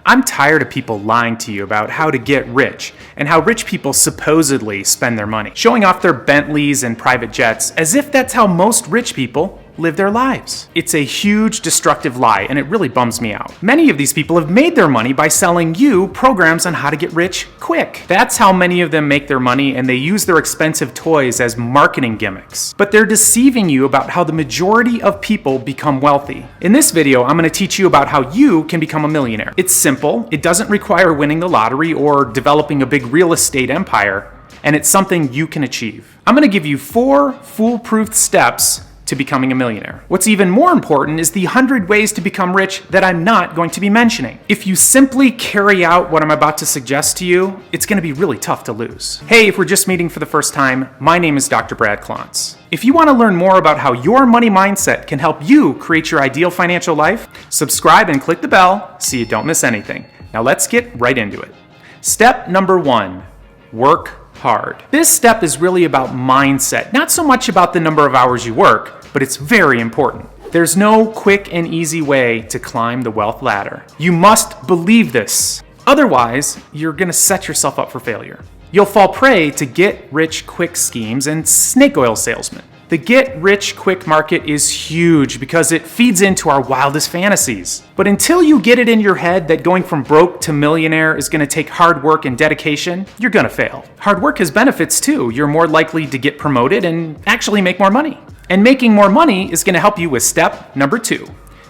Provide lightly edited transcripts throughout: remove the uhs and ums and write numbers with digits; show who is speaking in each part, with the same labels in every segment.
Speaker 1: I'm tired of people lying to you about how to get rich and how rich people supposedly spend their money, showing off their Bentleys and private jets as if that's how most rich people live their lives. It's a huge destructive lie, and it really bums me out. Many of these people have made their money by selling you programs on how to get rich quick. That's how many of them make their money, and they use their expensive toys as marketing gimmicks. But they're deceiving you about how the majority of people become wealthy. In this video, I'm going to teach you about how you can become a millionaire. It's simple, it doesn't require winning the lottery or developing a big real estate empire, and it's something you can achieve. I'm going to give you 4 foolproof steps to becoming a millionaire. What's even more important is the 100 ways to become rich that I'm not going to be mentioning. If you simply carry out what I'm about to suggest to you, it's going to be really tough to lose. Hey, if we're just meeting for the first time, my name is Dr. Brad Klontz. If you want to learn more about how your money mindset can help you create your ideal financial life, subscribe and click the bell so you don't miss anything. Now let's get right into it. Step number 1, work hard. This step is really about mindset, not so much about the number of hours you work, but it's very important. There's no quick and easy way to climb the wealth ladder. You must believe this. Otherwise, you're going to set yourself up for failure. You'll fall prey to get-rich-quick schemes and snake oil salesmen. The get-rich-quick market is huge because it feeds into our wildest fantasies. But until you get it in your head that going from broke to millionaire is going to take hard work and dedication, you're going to fail. Hard work has benefits too. You're more likely to get promoted and actually make more money. And making more money is going to help you with step number 2.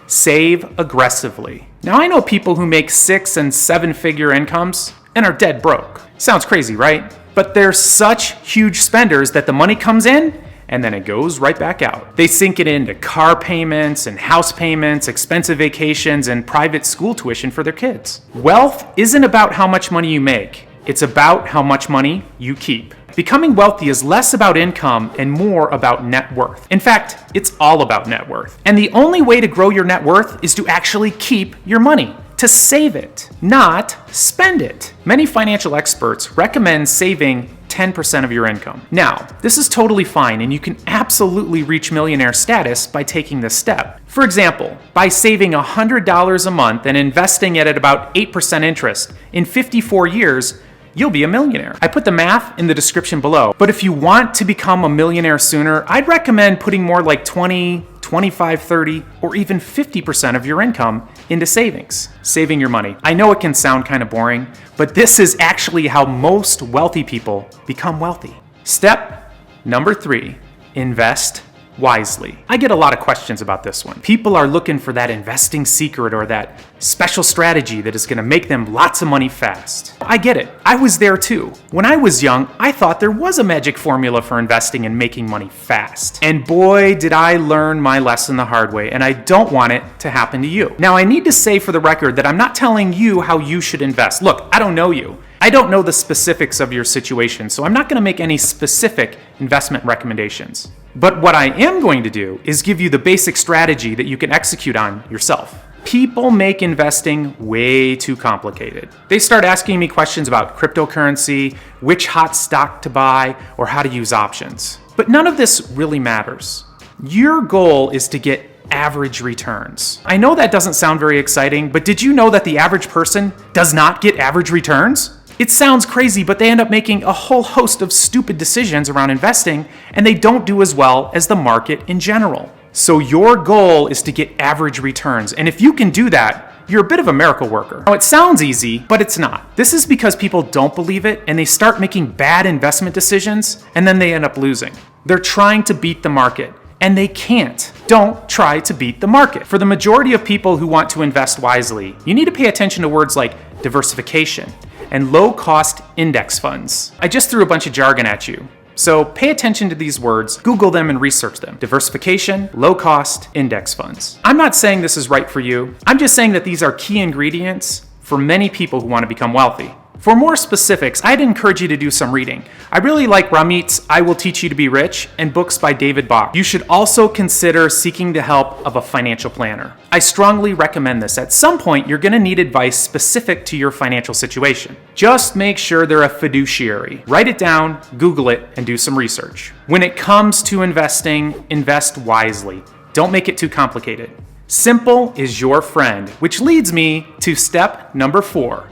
Speaker 1: Save aggressively. Now I know people who make 6- and 7-figure incomes and are dead broke. Sounds crazy, right? But they're such huge spenders that the money comes in and then it goes right back out. They sink it into car payments and house payments, expensive vacations, and private school tuition for their kids. Wealth isn't about how much money you make. It's about how much money you keep. Becoming wealthy is less about income and more about net worth. In fact, it's all about net worth. And the only way to grow your net worth is to actually keep your money, to save it, not spend it. Many financial experts recommend saving 10% of your income. Now, this is totally fine, and you can absolutely reach millionaire status by taking this step. For example, by saving $100 a month and investing it at about 8% interest, in 54 years, you'll be a millionaire. I put the math in the description below, but if you want to become a millionaire sooner, I'd recommend putting more like 20, 25, 30, or even 50% of your income into savings, saving your money. I know it can sound kind of boring, but this is actually how most wealthy people become wealthy. Step number 3, invest wisely. I get a lot of questions about this one. People are looking for that investing secret or that special strategy that is going to make them lots of money fast. I get it. I was there too. When I was young, I thought there was a magic formula for investing and making money fast. And boy, did I learn my lesson the hard way, and I don't want it to happen to you. Now, I need to say for the record that I'm not telling you how you should invest. Look, I don't know you. I don't know the specifics of your situation, so I'm not going to make any specific investment recommendations. But what I am going to do is give you the basic strategy that you can execute on yourself. People make investing way too complicated. They start asking me questions about cryptocurrency, which hot stock to buy, or how to use options. But none of this really matters. Your goal is to get average returns. I know that doesn't sound very exciting, but did you know that the average person does not get average returns? It sounds crazy, but they end up making a whole host of stupid decisions around investing, and they don't do as well as the market in general. So your goal is to get average returns, and if you can do that, you're a bit of a miracle worker. Now, it sounds easy, but it's not. This is because people don't believe it, and they start making bad investment decisions, and then they end up losing. They're trying to beat the market, and they can't. Don't try to beat the market. For the majority of people who want to invest wisely, you need to pay attention to words like diversification and low-cost index funds. I just threw a bunch of jargon at you, so pay attention to these words, Google them and research them. Diversification, low-cost index funds. I'm not saying this is right for you. I'm just saying that these are key ingredients for many people who want to become wealthy. For more specifics, I'd encourage you to do some reading. I really like Ramit's I Will Teach You to Be Rich and books by David Bach. You should also consider seeking the help of a financial planner. I strongly recommend this. At some point, you're going to need advice specific to your financial situation. Just make sure they're a fiduciary. Write it down, Google it, and do some research. When it comes to investing, invest wisely. Don't make it too complicated. Simple is your friend, which leads me to step number 4.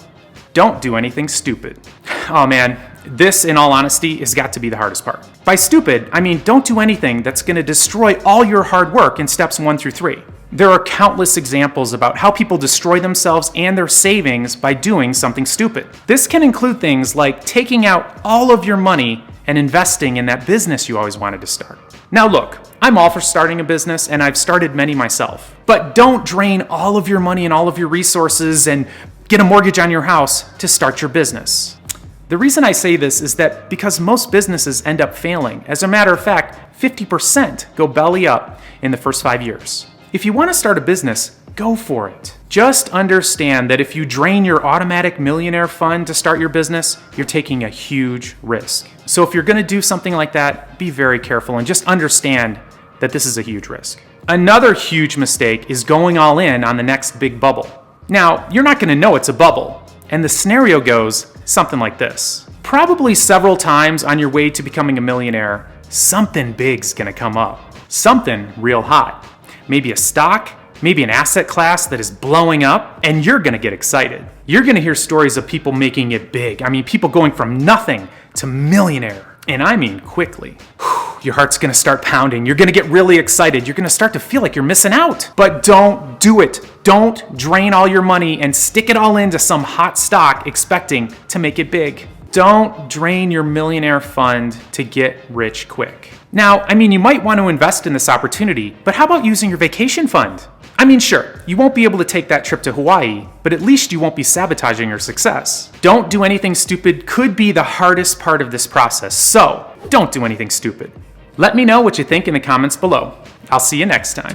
Speaker 1: Don't do anything stupid. Oh man, this, in all honesty, has got to be the hardest part. By stupid, I mean don't do anything that's going to destroy all your hard work in steps 1 through 3. There are countless examples about how people destroy themselves and their savings by doing something stupid. This can include things like taking out all of your money and investing in that business you always wanted to start. Now look, I'm all for starting a business, and I've started many myself. But don't drain all of your money and all of your resources and get a mortgage on your house to start your business. The reason I say this is that because most businesses end up failing. As a matter of fact, 50% go belly up in the first 5 years. If you want to start a business, go for it. Just understand that if you drain your automatic millionaire fund to start your business, you're taking a huge risk. So if you're going to do something like that, be very careful and just understand that this is a huge risk. Another huge mistake is going all in on the next big bubble. Now, you're not going to know it's a bubble, and the scenario goes something like this. Probably several times on your way to becoming a millionaire, something big's going to come up. Something real hot. Maybe a stock, maybe an asset class that is blowing up, and you're going to get excited. You're going to hear stories of people making it big. I mean, people going from nothing to millionaire. And I mean quickly. Your heart's going to start pounding. You're going to get really excited. You're going to start to feel like you're missing out. But don't do it. Don't drain all your money and stick it all into some hot stock expecting to make it big. Don't drain your millionaire fund to get rich quick. Now, I mean, you might want to invest in this opportunity, but how about using your vacation fund? I mean, sure, you won't be able to take that trip to Hawaii, but at least you won't be sabotaging your success. Don't do anything stupid could be the hardest part of this process, so don't do anything stupid. Let me know what you think in the comments below. I'll see you next time.